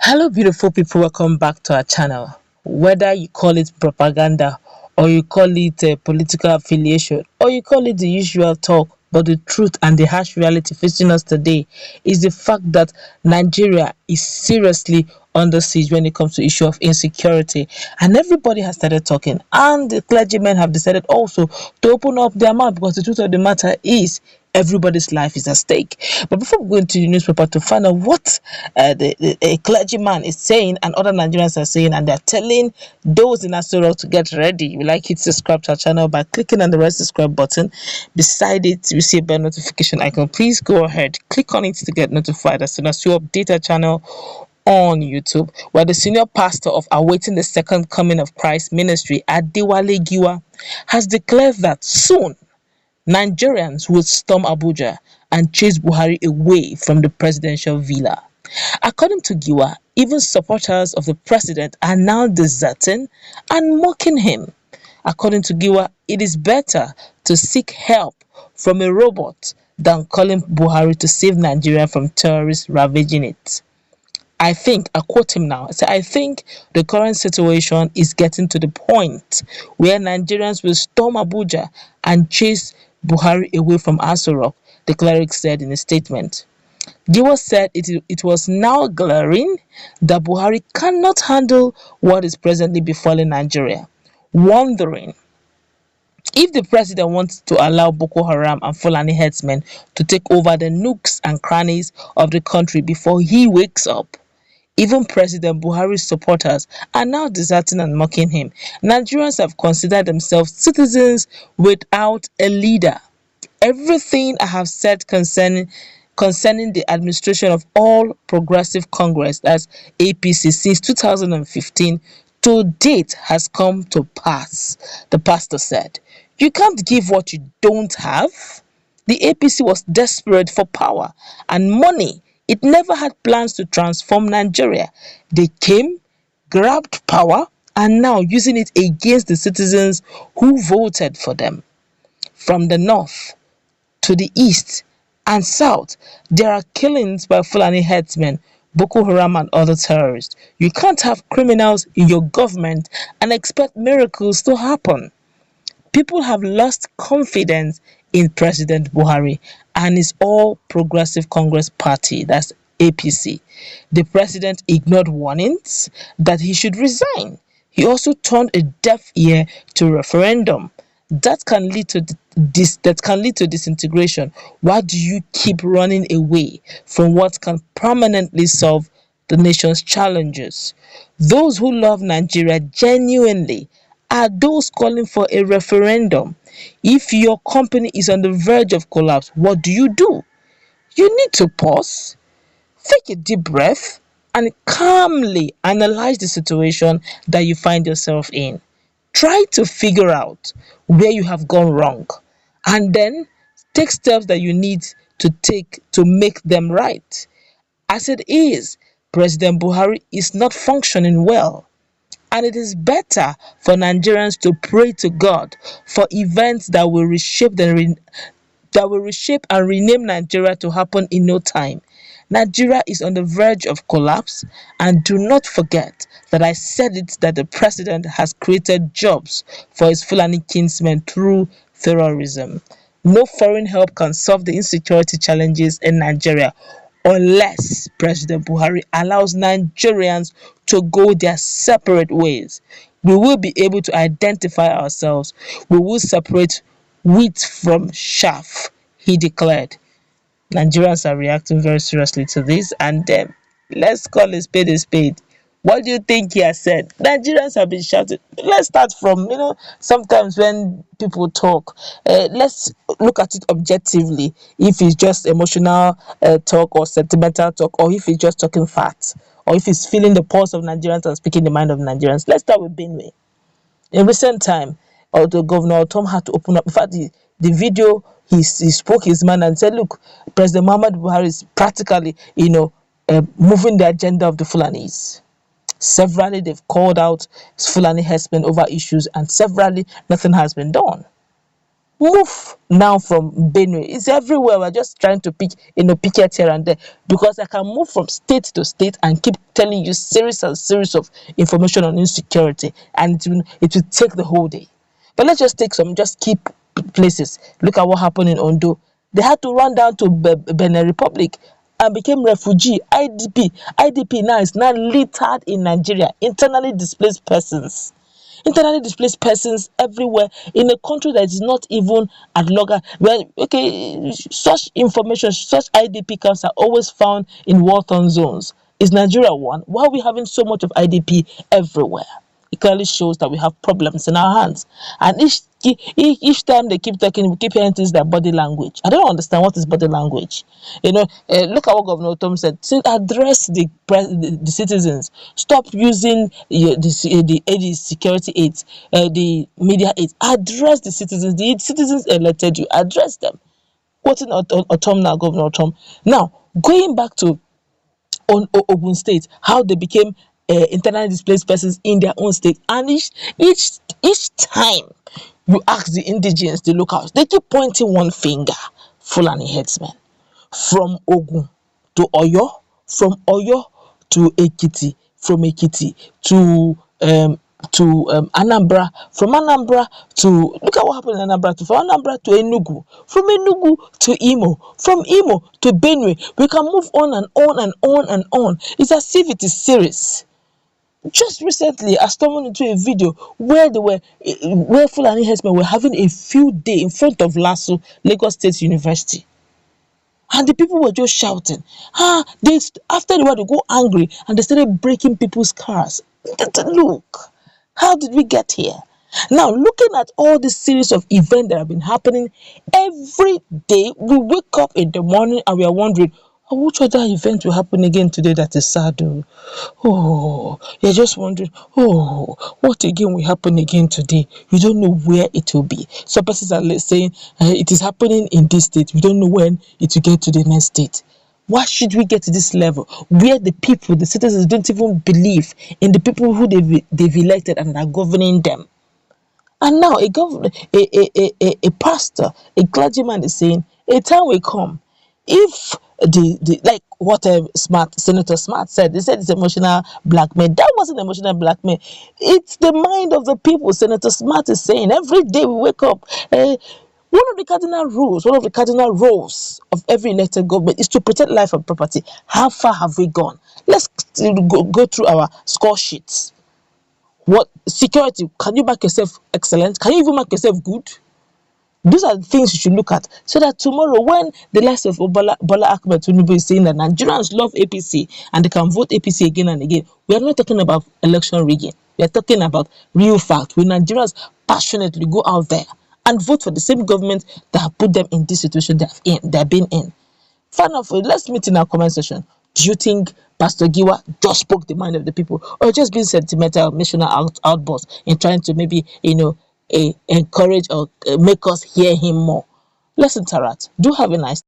Hello, beautiful people. Welcome back to our channel. Whether you call it propaganda or you call it a political affiliation or you call it the usual talk, but the truth and the harsh reality facing us today is the fact that Nigeria is seriously under siege when it comes to issue of insecurity, and everybody has started talking, and the clergymen have decided also to open up their mouth because the truth of the matter is everybody's life is at stake. But before we go into the newspaper to find out what a clergyman is saying and other Nigerians are saying, and they're telling those in Asoro to get ready, you like it, subscribe to our channel by clicking on the red subscribe button. Beside it, you see a bell notification icon. Please go ahead, click on it to get notified as soon as you update our channel on YouTube, where the senior pastor of Awaiting the Second Coming of Christ Ministry, Pst Giwa, has declared that soon Nigerians will storm Abuja and chase Buhari away from the presidential villa. According to Giwa, even supporters of the president are now deserting and mocking him. According to Giwa, it is better to seek help from a robot than calling Buhari to save Nigeria from terrorists ravaging it. I quote him now, I think the current situation is getting to the point where Nigerians will storm Abuja and chase Buhari away from Aso Rock, the cleric said in a statement. Giwa said it was now glaring that Buhari cannot handle what is presently befalling Nigeria, wondering if the president wants to allow Boko Haram and Fulani herdsmen to take over the nooks and crannies of the country before he wakes up. Even President Buhari's supporters are now deserting and mocking him. Nigerians have considered themselves citizens without a leader. Everything I have said concerning the administration of All Progressive Congress, that's APC, since 2015 to date has come to pass, the pastor said. You can't give what you don't have. The APC was desperate for power and money. It never had plans to transform Nigeria. They came, grabbed power, and now using it against the citizens who voted for them. From the north to the east and south, there are killings by Fulani herdsmen, Boko Haram and other terrorists. You can't have criminals in your government and expect miracles to happen. People have lost confidence in President Buhari and his All Progressive Congress Party, that's APC. The president ignored warnings that he should resign. He also turned a deaf ear to referendum. That can lead to disintegration. Why do you keep running away from what can permanently solve the nation's challenges? Those who love Nigeria genuinely are those calling for a referendum. If your company is on the verge of collapse, what do? You need to pause, take a deep breath, and calmly analyze the situation that you find yourself in. Try to figure out where you have gone wrong and then take steps that you need to take to make them right. As it is, President Buhari is not functioning well. And it is better for Nigerians to pray to God for events that will reshape and rename Nigeria to happen in no time. Nigeria is on the verge of collapse, and do not forget that I said it that the president has created jobs for his Fulani kinsmen through terrorism. No foreign help can solve the insecurity challenges in Nigeria unless President Buhari allows Nigerians to go their separate ways. We will be able to identify ourselves. We will separate wheat from chaff, he declared. Nigerians are reacting very seriously to this, and let's call a spade a spade. What do you think he has said? Nigerians have been shouting. Let's start from, sometimes when people talk, let's look at it objectively. If it's just emotional talk or sentimental talk, or if it's just talking facts, or if it's feeling the pulse of Nigerians and speaking the mind of Nigerians. Let's start with Benue. In recent time, the Governor Tom had to open up. In fact, the video, he spoke his mind and said, look, President Muhammad Buhari is practically, moving the agenda of the Fulanis. Severally, they've called out Fulani herdsmen over issues, and severally, nothing has been done. Move now from Benue. It's everywhere. We're just trying to picket here and there, because I can move from state to state and keep telling you series and series of information on insecurity, and it will take the whole day. But let's just take some just key places. Look at what happened in Ondo. They had to run down to Benin Republic and became refugee, IDP. IDP now is now littered in Nigeria, internally displaced persons. Internally displaced persons everywhere in a country that is not even at logger. Well, okay, such information, such IDP camps are always found in war-torn zones. Is Nigeria one? Why are we having so much of IDP everywhere? It clearly shows that we have problems in our hands. And each time they keep talking, we keep hearing things like body language. I don't understand what is body language. Look at what Governor Tom said. Address the citizens. Stop using the security aids, the media aids. Address the citizens. The citizens elected you. Address them. Quoting Otom now, Governor Otom. Now, going back to Ogun State, how they became internally displaced persons in their own state, and each time you ask the indigenes, the locals, they keep pointing one finger. Fulani headsmen from Ogun to Oyo, from Oyo to Ekiti, from Ekiti to Anambra, from Anambra to, look at what happened in Anambra, from Anambra to Enugu, from Enugu to Imo, from Imo to Benue. We can move on and on and on and on. It's as if it is serious. Just recently, I stumbled into a video where Fulani herdsmen were having a field day in front of LASU, Lagos State University. And the people were just shouting. After the while, they go angry and they started breaking people's cars. Look, how did we get here? Now, looking at all this series of events that have been happening every day, we wake up in the morning and we are wondering, which other event will happen again today that is sad? You're just wondering, what again will happen again today? You don't know where it will be. Some persons are saying it is happening in this state. We don't know when it will get to the next state. Why should we get to this level where the people, the citizens, don't even believe in the people who they've elected and are governing them? And now a pastor, a clergyman is saying, a time will come if like what Senator Smart said. They said it's emotional blackmail. That wasn't emotional blackmail. It's the mind of the people. Senator Smart is saying every day we wake up. One of the cardinal roles of every elected government is to protect life and property. How far have we gone? Let's go through our score sheets. What security? Can you make yourself excellent? Can you even make yourself good? Those are the things you should look at, so that tomorrow, when the likes of Bola Ahmed Tinubu is saying that Nigerians love APC and they can vote APC again and again, we are not talking about election rigging. We are talking about real fact. When Nigerians passionately go out there and vote for the same government that have put them in this situation they have been in. Fair enough. Let's meet in our comment section. Do you think Pastor Giwa just spoke the mind of the people, or just being sentimental, missional outburst in trying to maybe encourage or make us hear him more? Let's interact. Do have a nice